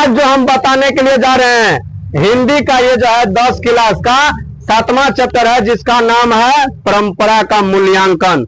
आज जो हम बताने के लिए जा रहे हैं हिंदी का ये जो है 10 क्लास का 7वां चैप्टर है, जिसका नाम है परंपरा का मूल्यांकन।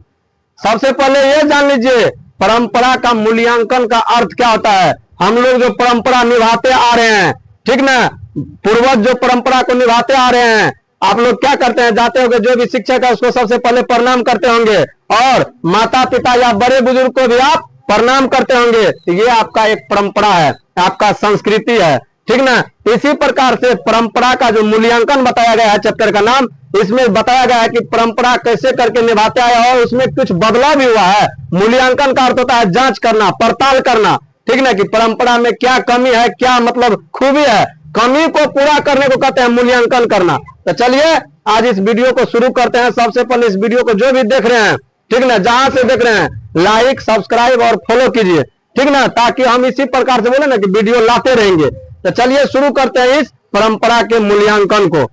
सबसे पहले ये जान लीजिए परंपरा का मूल्यांकन का अर्थ क्या होता है। हम लोग जो परंपरा निभाते आ रहे हैं, ठीक ना, पूर्वज जो परंपरा को निभाते आ रहे हैं, आप लोग क्या करते हैं, जाते होंगे जो भी शिक्षक है उसको सबसे पहले प्रणाम करते होंगे और माता पिता या बड़े बुजुर्ग को भी आप प्रणाम करते होंगे। ये आपका एक परंपरा है, आपका संस्कृति है, ठीक ना। इसी प्रकार से परंपरा का जो मूल्यांकन बताया गया है चैप्टर का नाम, इसमें बताया गया है कि परंपरा कैसे करके निभाते आए और उसमें कुछ बदलाव भी हुआ है। मूल्यांकन का अर्थ होता है जांच करना, पड़ताल करना, ठीक ना, कि परंपरा में क्या कमी है, क्या मतलब खूबी है, कमी को पूरा करने को कहते हैं मूल्यांकन करना। तो चलिए आज इस वीडियो को शुरू करते हैं। सबसे पहले इस वीडियो को जो भी देख रहे हैं, ठीक ना, जहां से देख रहे हैं, लाइक सब्सक्राइब और फॉलो कीजिए, ठीक ना, ताकि हम इसी प्रकार से बोले ना कि वीडियो लाते रहेंगे। तो चलिए शुरू करते हैं इस परंपरा के मूल्यांकन को।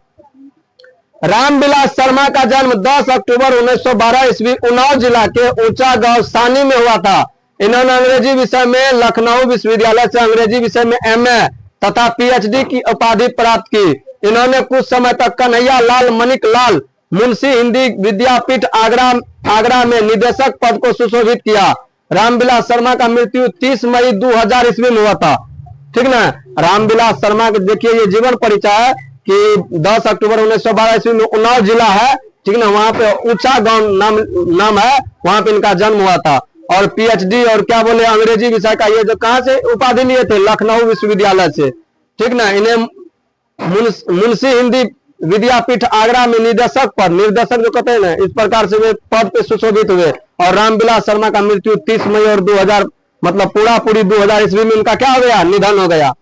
रामविलास शर्मा का जन्म 10 अक्टूबर 1912 ईस्वी उन्नाव जिला के ऊंचा गांव सानी में हुआ था। इन्होंने अंग्रेजी विषय में लखनऊ विश्वविद्यालय से अंग्रेजी विषय में एमए तथा पीएचडी की उपाधि प्राप्त की। इन्होंने कुछ समय तक कन्हैया लाल मणिक लाल मुंशी हिंदी विद्यापीठ आगरा में निदेशक पद को सुशोभित किया। रामविलास शर्मा का मृत्यु 30 मई 2000 ईस्वी में हुआ था, ठीक ना। रामविलास शर्मा के देखिए ये जीवन परिचय है कि 10 अक्टूबर 1912 ईस्वी में उन्नाव जिला है, ठीक ना, वहां पे ऊंचा गांव नाम है, वहां पे इनका जन्म हुआ था। और पीएचडी और क्या बोले अंग्रेजी विषय का ये जो कहां से उपाधि लिए थे, लखनऊ विश्वविद्यालय से, ठीक ना। इन्हें मुंशी हिंदी विद्यापीठ आगरा में निर्देशक जो कहते हैं ना, इस प्रकार से वे पद पे सुशोभित हुए। और रामविलास शर्मा का मृत्यु 30 मई और 2000 मतलब पूरी 2000 ईस्वी में इनका क्या हो गया, निधन हो गया।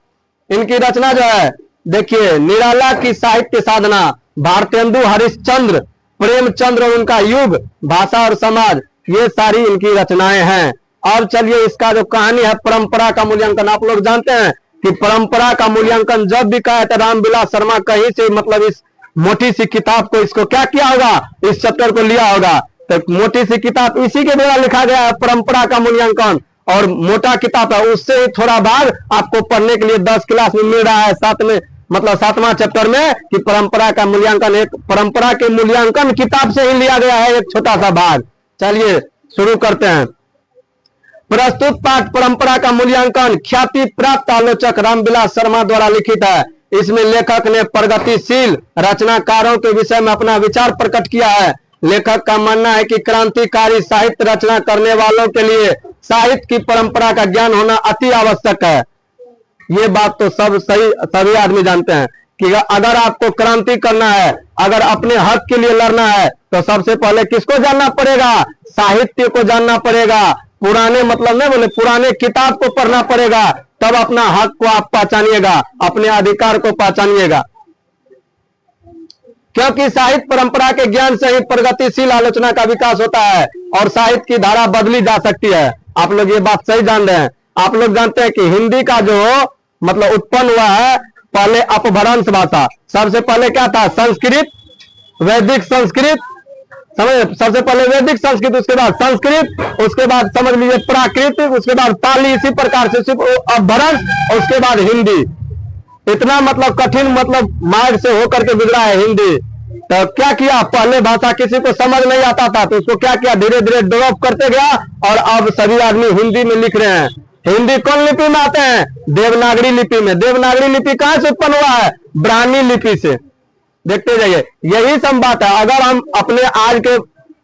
इनकी रचना जो है देखिए, निराला की साहित्य साधना, भारतेंदु हरिश्चंद्र, प्रेमचंद्र उनका युग, भाषा और समाज, ये सारी इनकी रचनाएं हैं। और चलिए इसका जो कहानी है परंपरा का मूल्यांकन, आप लोग जानते हैं कि परंपरा का मूल्यांकन जब भी कहा तो रामविलास शर्मा कहीं से मतलब इस मोटी सी किताब को इसको क्या किया होगा, इस चैप्टर को लिया होगा। तो मोटी सी किताब इसी के द्वारा लिखा गया है परंपरा का मूल्यांकन, और मोटा किताब है उससे ही थोड़ा भाग आपको पढ़ने के लिए 10 क्लास में मिल रहा है, साथ में मतलब 7वां चैप्टर में, कि परंपरा का मूल्यांकन एक परंपरा के मूल्यांकन किताब से ही लिया गया है, एक छोटा सा भाग। चलिए शुरू करते हैं। प्रस्तुत पाठ परंपरा का मूल्यांकन ख्याति प्राप्त आलोचक रामविलास शर्मा द्वारा लिखित है। इसमें लेखक ने प्रगतिशील रचनाकारों के विषय में अपना विचार प्रकट किया है। लेखक का मानना है कि क्रांतिकारी साहित्य रचना करने वालों के लिए साहित्य की परंपरा का ज्ञान होना अति आवश्यक है। ये बात तो सभी आदमी जानते हैं कि अगर आपको क्रांति करना है, अगर अपने हक के लिए लड़ना है, तो सबसे पहले किसको जानना पड़ेगा, साहित्य को जानना पड़ेगा। पुराने मतलब नहीं बोले, पुराने किताब को पढ़ना पड़ेगा, तब अपना हक को आप पहचानिएगा, अपने अधिकार को पहचानिएगा। क्योंकि साहित्य परंपरा के ज्ञान से ही प्रगतिशील आलोचना का विकास होता है और साहित्य की धारा बदली जा सकती है। आप लोग ये बात सही जान रहे हैं। आप लोग जानते हैं कि हिंदी का जो मतलब उत्पन्न हुआ है, पहले अपभ्रंश भाषा, सबसे पहले क्या था, संस्कृत, वैदिक संस्कृत, समझ, सबसे पहले वैदिक संस्कृत, उसके बाद संस्कृत, उसके बाद समझ लीजिए प्राकृतिक, उसके बाद पाली, इसी प्रकार से अपभ्रंश, और उसके बाद हिंदी। इतना मतलब कठिन मतलब मार्ग से होकर के गुजरा है हिंदी। तो क्या किया, पहले भाषा किसी को समझ नहीं आता था, तो उसको क्या किया, धीरे धीरे डेवलप करते गया, और अब सभी आदमी हिंदी में लिख रहे हैं। हिंदी कौन लिपि में आते हैं, देवनागरी लिपि में। देवनागरी लिपि कहां से उत्पन्न हुआ है, ब्राह्मी लिपि से। देखते जाइए, यही सब बात है। अगर हम अपने आज के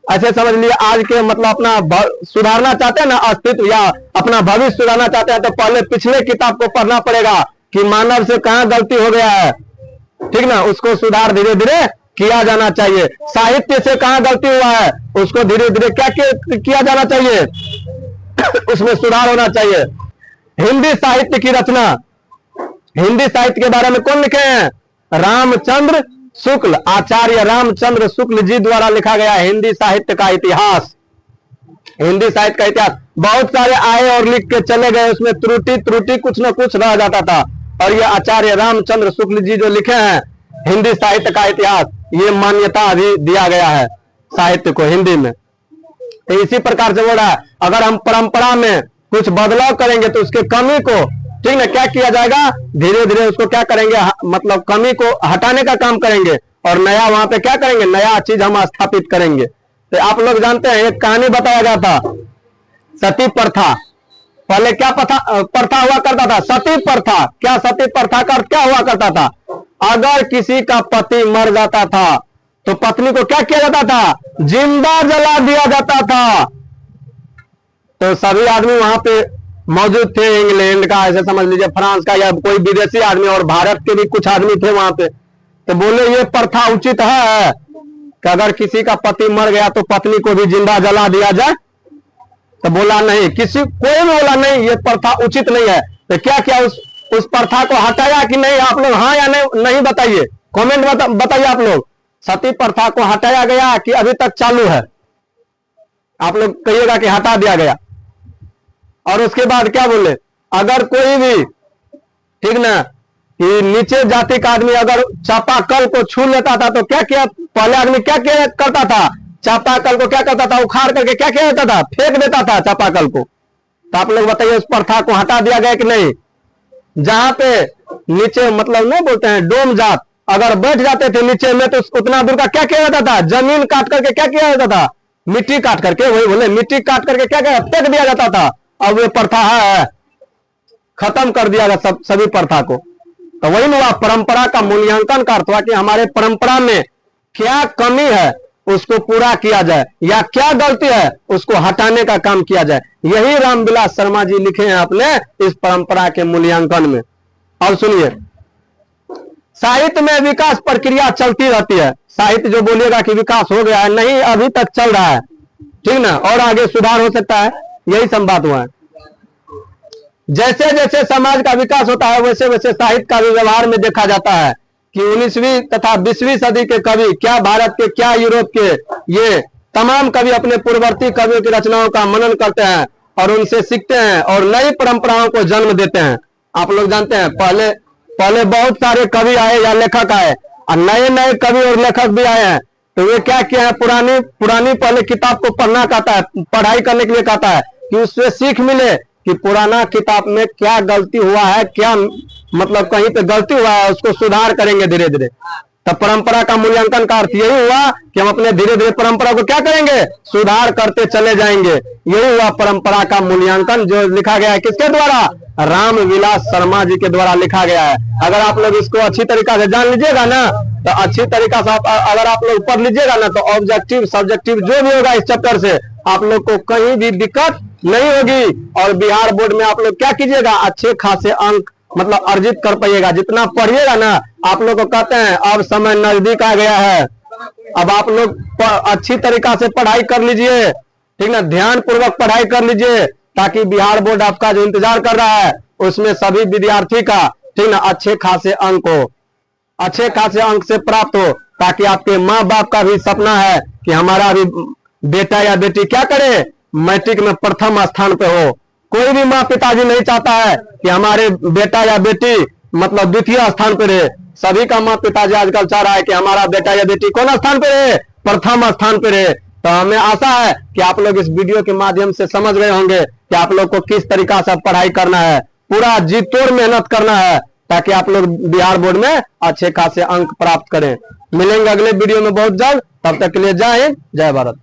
ऐसे समझ लिए आज के मतलब अपना सुधारना चाहते हैं ना, अस्तित्व या अपना भविष्य सुधारना चाहते हैं, तो पहले पिछले किताब को पढ़ना पड़ेगा कि मानव से कहां गलती हो गया है, ठीक ना, उसको सुधार धीरे धीरे किया जाना चाहिए। साहित्य से कहां गलती हुआ है, उसको धीरे धीरे क्या किया जाना चाहिए, उसमें सुधार होना चाहिए। हिंदी साहित्य की रचना, हिंदी साहित्य के बारे में कौन लिखे हैं, रामचंद्र शुक्ल, आचार्य रामचंद्र शुक्ल जी द्वारा लिखा गया हिंदी साहित्य का इतिहास। हिंदी साहित्य का इतिहास बहुत सारे आए और लिख के चले गए, उसमें त्रुटि कुछ न कुछ रह जाता था, और ये आचार्य रामचंद्र शुक्ल जी जो लिखे हैं हिंदी साहित्य का इतिहास, ये मान्यता अभी दिया गया है साहित्य को हिंदी में। तो इसी प्रकार से बोल रहा है, अगर हम परंपरा में कुछ बदलाव करेंगे तो उसके कमी को ठीक ना। क्या किया जाएगा, धीरे धीरे उसको क्या करेंगे, मतलब कमी को हटाने का काम करेंगे और नया वहां पे क्या करेंगे, नया चीज हम स्थापित करेंगे। तो आप लोग जानते हैं एक कहानी बताया गया था, सती प्रथा। पहले क्या प्रथा हुआ करता था, सती प्रथा। क्या सती प्रथा का क्या हुआ करता था, अगर किसी का पति मर जाता था तो पत्नी को क्या किया जाता था, जिंदा जला दिया जाता था। तो सभी आदमी वहां पे मौजूद थे, इंग्लैंड का, ऐसे समझ लीजिए फ्रांस का, या कोई विदेशी आदमी, और भारत के भी कुछ आदमी थे वहां पे। तो बोले ये प्रथा उचित है कि अगर किसी का पति मर गया तो पत्नी को भी जिंदा जला दिया जाए। तो बोला नहीं, कोई भी बोला नहीं, ये प्रथा उचित नहीं है। तो क्या क्या उस प्रथा को हटाया कि नहीं, आप लोग हाँ या नहीं बताइए, कमेंट बताइए आप लोग। सती प्रथा को हटाया गया कि अभी तक चालू है, आप लोग कहिएगा कि हटा दिया गया। और उसके बाद क्या बोले, अगर कोई भी, ठीक ना, कि नीचे जाति का आदमी अगर चापाकल को छू लेता था तो क्या किया, पहले आदमी क्या करता था, चापाकल को क्या करता था, उखाड़ करके क्या किया जाता था, फेंक देता था चापाकल को। तो आप लोग बताइए उस प्रथा को हटा दिया गया कि नहीं। जहां पे नीचे मतलब नहीं बोलते हैं डोम जात, अगर बैठ जाते थे नीचे में तो उतना दूर का क्या किया जाता था, जमीन काट करके क्या किया जाता था, मिट्टी काट करके, वही बोले मिट्टी काट करके क्या किया, फेंक दिया जाता था। अब ये प्रथा है, खत्म कर दिया गया सभी प्रथा को। तो वही हुआ, परंपरा का मूल्यांकन का अर्थ हुआ कि हमारे परंपरा में क्या कमी है उसको पूरा किया जाए, या क्या गलती है उसको हटाने का काम किया जाए। यही रामविलास शर्मा जी लिखे हैं अपने इस परंपरा के मूल्यांकन में। और सुनिए, साहित्य में विकास प्रक्रिया चलती रहती है। साहित्य जो बोलिएगा कि विकास हो गया है, नहीं, अभी तक चल रहा है, ठीक ना, और आगे सुधार हो सकता है, यही संवाद हुआ है। जैसे जैसे समाज का विकास होता है वैसे वैसे साहित्य का भी व्यवहार में देखा जाता है कि 19वीं तथा 20वीं सदी के कवि, क्या भारत के क्या यूरोप के, ये तमाम कवि अपने पूर्ववर्ती कवियों की रचनाओं का मनन करते हैं और उनसे सीखते हैं और नई परंपराओं को जन्म देते हैं। आप लोग जानते हैं पहले बहुत सारे कवि आए या लेखक आए, और नए नए कवि और लेखक भी आए हैं। तो वे क्या किया है, पुरानी पहले किताब को पढ़ना कहता है, पढ़ाई करने के लिए कहता है कि उससे सीख मिले कि पुराना किताब में क्या गलती हुआ है, क्या मतलब कहीं पे गलती हुआ है, उसको सुधार करेंगे धीरे धीरे। तब परंपरा का मूल्यांकन का अर्थ यही हुआ कि हम अपने धीरे धीरे परंपरा को क्या करेंगे, सुधार करते चले जाएंगे। यही हुआ परंपरा का मूल्यांकन, जो लिखा गया है किसके द्वारा, रामविलास शर्मा जी के द्वारा लिखा गया है। अगर आप लोग इसको अच्छी तरीका से जान लीजिएगा ना, तो अच्छी तरीका से अगर आप लोग पढ़ लीजिएगा ना, तो ऑब्जेक्टिव सब्जेक्टिव जो भी होगा इस चैप्टर से आप लोग को कहीं भी दिक्कत नहीं होगी। और बिहार बोर्ड में आप लोग क्या कीजिएगा, अच्छे खासे अंक मतलब अर्जित कर पाइएगा। जितना पढ़िएगा ना, आप लोग को कहते हैं अब समय नजदीक आ गया है, अब आप लोग अच्छी तरीका से पढ़ाई कर लीजिए, ठीक ना, ध्यान पूर्वक पढ़ाई कर लीजिए, ताकि बिहार बोर्ड आपका जो इंतजार कर रहा है उसमें सभी विद्यार्थी का, ठीक ना, अच्छे खासे अंक हो, अच्छे खासे अंक से प्राप्त हो, ताकि आपके माँ बाप का भी सपना है कि हमारा भी बेटा या बेटी क्या करे, मैट्रिक में प्रथम स्थान पे हो। कोई भी माँ पिताजी नहीं चाहता है कि हमारे बेटा या बेटी मतलब द्वितीय स्थान पे रहे। सभी का माँ पिताजी आजकल चाह रहा है कि हमारा बेटा या बेटी कौन स्थान पे रहे, प्रथम स्थान पे रहे। तो हमें आशा है कि आप लोग इस वीडियो के माध्यम से समझ गए होंगे कि आप लोग को किस तरीका से पढ़ाई करना है, पूरा जी तोड़ मेहनत करना है, ताकि आप लोग बिहार बोर्ड में अच्छे खासे अंक प्राप्त करें। मिलेंगे अगले वीडियो में बहुत जल्द, तब तक के लिए जय हिंद, जय भारत।